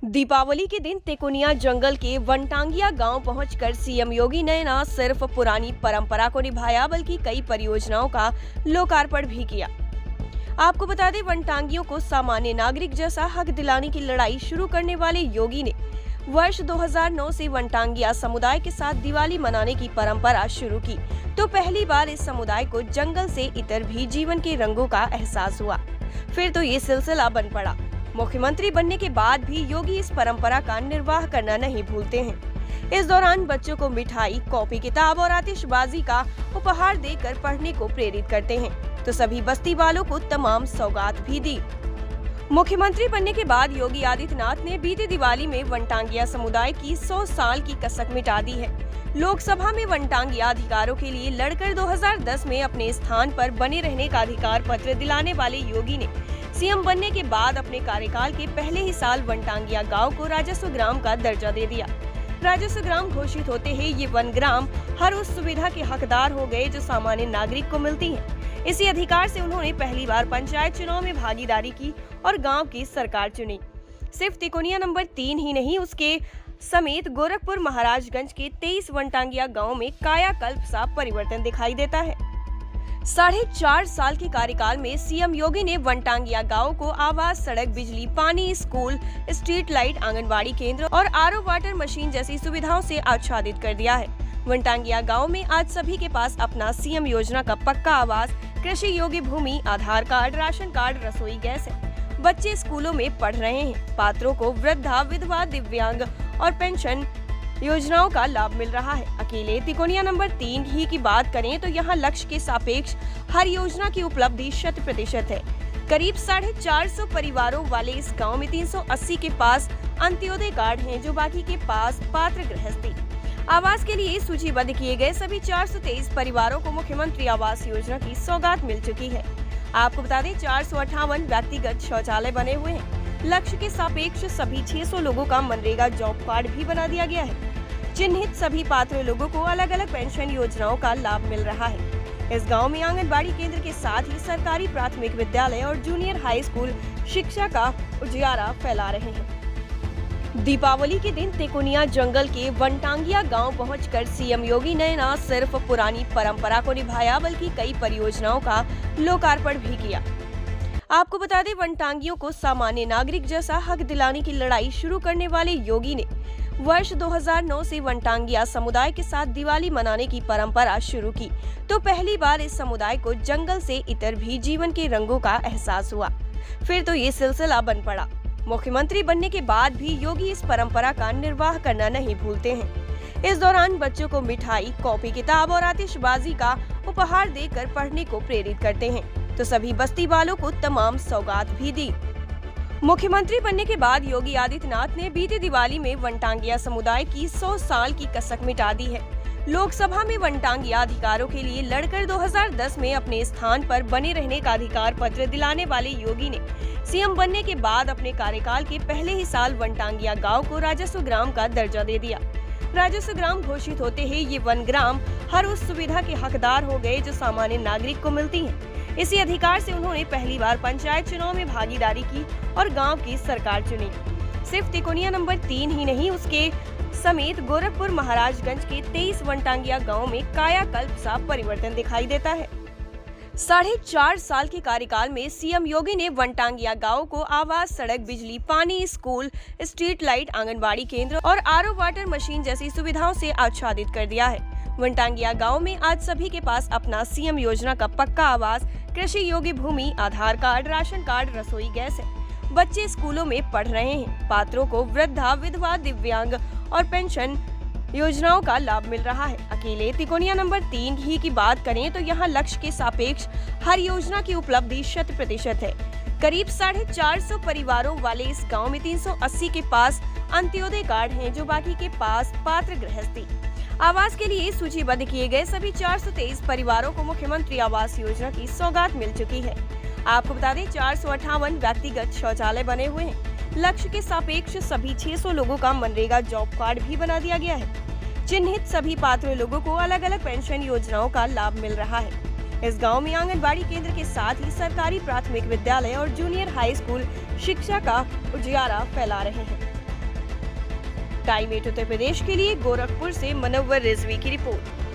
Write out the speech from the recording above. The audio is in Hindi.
दीपावली के दिन तेकोनिया जंगल के वनटांगिया गांव पहुंचकर सीएम योगी ने न सिर्फ पुरानी परंपरा को निभाया बल्कि कई परियोजनाओं का लोकार्पण भी किया। आपको बता दें, वनटांगियों को सामान्य नागरिक जैसा हक दिलाने की लड़ाई शुरू करने वाले योगी ने वर्ष 2009 से वनटांगिया समुदाय के साथ दिवाली मनाने की परंपरा शुरू की, तो पहली बार इस समुदाय को जंगल से इतर भी जीवन के रंगों का एहसास हुआ। फिर तो ये सिलसिला बन पड़ा। मुख्यमंत्री बनने के बाद भी योगी इस परंपरा का निर्वाह करना नहीं भूलते हैं। इस दौरान बच्चों को मिठाई, कॉपी किताब और आतिशबाजी का उपहार देकर पढ़ने को प्रेरित करते हैं, तो सभी बस्ती वालों को तमाम सौगात भी दी। मुख्यमंत्री बनने के बाद योगी आदित्यनाथ ने बीती दिवाली में वनटांगिया समुदाय की 100 साल की कसक मिटा दी है। लोकसभा में वनटांगिया अधिकारों के लिए लड़कर 2010 में अपने स्थान पर बने रहने का अधिकार पत्र दिलाने वाले योगी ने सीएम बनने के बाद अपने कार्यकाल के पहले ही साल वनटांगिया गांव को राजस्व ग्राम का दर्जा दे दिया। राजस्व ग्राम घोषित होते ही ये वन ग्राम हर उस सुविधा के हकदार हो गए जो सामान्य नागरिक को मिलती है। इसी अधिकार से उन्होंने पहली बार पंचायत चुनाव में भागीदारी की और गांव की सरकार चुनी। सिर्फ तिकोनिया नंबर 3 ही नहीं, उसके समेत गोरखपुर महाराजगंज के 23 वनटांगिया गांव में कायाकल्प सा परिवर्तन दिखाई देता है। 4.5 साल के कार्यकाल में सीएम योगी ने वनटांगिया गांव को आवास, सड़क, बिजली, पानी, स्कूल, स्ट्रीट लाइट, आंगनबाड़ी केंद्र और आरओ वाटर मशीन जैसी सुविधाओं से आच्छादित कर दिया है। वनटांगिया गांव में आज सभी के पास अपना सीएम योजना का पक्का आवास, कृषि योग्य भूमि, आधार कार्ड, राशन कार्ड, रसोई गैस है। बच्चे स्कूलों में पढ़ रहे हैं। पात्रों को वृद्धा, विधवा, दिव्यांग और पेंशन योजनाओं का लाभ मिल रहा है। अकेले तिकोनिया नंबर 3 ही की बात करें तो यहाँ लक्ष्य के सापेक्ष हर योजना की उपलब्धि 100% है। करीब 450 परिवारों वाले इस गांव में 380 के पास अंत्योदय कार्ड हैं, जो बाकी के पास पात्र गृहस्थी। आवास के लिए सूचीबद्ध किए गए सभी 423 परिवारों को मुख्यमंत्री आवास योजना की सौगात मिल चुकी है। आपको बता दें, 458 व्यक्तिगत शौचालय बने हुए हैं। लक्ष्य के सापेक्ष सभी 600 लोगों का मनरेगा जॉब कार्ड भी बना दिया गया है। चिन्हित सभी पात्र लोगों को अलग अलग पेंशन योजनाओं का लाभ मिल रहा है। इस गांव में आंगनबाड़ी केंद्र के साथ ही सरकारी प्राथमिक विद्यालय और जूनियर हाई स्कूल शिक्षा का उजियारा फैला रहे हैं। दीपावली के दिन तेकोनिया जंगल के वनटांगिया गांव पहुंचकर सीएम योगी ने न सिर्फ पुरानी परंपरा को निभाया बल्कि कई परियोजनाओं का लोकार्पण भी किया। आपको बता दें, वनटांगियों को सामान्य नागरिक जैसा हक दिलाने की लड़ाई शुरू करने वाले योगी ने वर्ष 2009 से वनटांगिया समुदाय के साथ दिवाली मनाने की परंपरा शुरू की, तो पहली बार इस समुदाय को जंगल से इतर भी जीवन के रंगों का एहसास हुआ। फिर तो ये सिलसिला बन पड़ा। मुख्यमंत्री बनने के बाद भी योगी इस परंपरा का निर्वाह करना नहीं भूलते हैं। इस दौरान बच्चों को मिठाई, कॉपी किताब और आतिशबाजी का उपहार देकर पढ़ने को प्रेरित करते हैं, तो सभी बस्ती वालों को तमाम सौगात भी दी। मुख्यमंत्री बनने के बाद योगी आदित्यनाथ ने बीती दिवाली में वनटांगिया समुदाय की 100 साल की कसक मिटा दी है। लोकसभा में वनटांगिया अधिकारों के लिए लड़कर 2010 में अपने स्थान पर बने रहने का अधिकार पत्र दिलाने वाले योगी ने सीएम बनने के बाद अपने कार्यकाल के पहले ही साल वनटांगिया गांव को राजस्व ग्राम का दर्जा दे दिया। राजस्व ग्राम घोषित होते ही ये वन ग्राम हर उस सुविधा के हकदार हो गए जो सामान्य नागरिक को मिलती है। इसी अधिकार से उन्होंने पहली बार पंचायत चुनाव में भागीदारी की और गांव की सरकार चुनी। सिर्फ तिकोनिया नंबर 3 ही नहीं, उसके समेत गोरखपुर महाराजगंज के 23 वनटांगिया गांव में कायाकल्प सा परिवर्तन दिखाई देता है। 4.5 साल के कार्यकाल में सीएम योगी ने वनटांगिया गांव को आवास, सड़क, बिजली, पानी, स्कूल, स्ट्रीट लाइट, आंगनबाड़ी केंद्र और आरओ वाटर मशीन जैसी सुविधाओं से आच्छादित कर दिया है। वनटांगिया गांव में आज सभी के पास अपना सीएम योजना का पक्का आवास, कृषि योग्य भूमि, आधार कार्ड, राशन कार्ड, रसोई गैस है। बच्चे स्कूलों में पढ़ रहे हैं। पात्रों को वृद्धा, विधवा, दिव्यांग और पेंशन योजनाओं का लाभ मिल रहा है। अकेले तिकोनिया नंबर 3 ही की बात करें तो यहाँ लक्ष्य के सापेक्ष हर योजना की उपलब्धि 100% है। करीब 450 परिवारों वाले इस गांव में 380 के पास अंत्योदय कार्ड हैं, जो बाकी के पास पात्र गृहस्थी। आवास के लिए सूचीबद्ध किए गए सभी 423 परिवारों को मुख्यमंत्री आवास योजना की सौगात मिल चुकी है। आपको बता दें, 458 व्यक्तिगत शौचालय बने हुए हैं। लक्ष्य के सापेक्ष सभी 600 लोगों का मनरेगा जॉब कार्ड भी बना दिया गया है। चिन्हित सभी पात्र लोगों को अलग अलग पेंशन योजनाओं का लाभ मिल रहा है। इस गांव में आंगनबाड़ी केंद्र के साथ ही सरकारी प्राथमिक विद्यालय और जूनियर हाई स्कूल शिक्षा का उजियारा फैला रहे हैं। टाइम 8 उत्तर प्रदेश के लिए गोरखपुर से मनव्वर रिजवी की रिपोर्ट।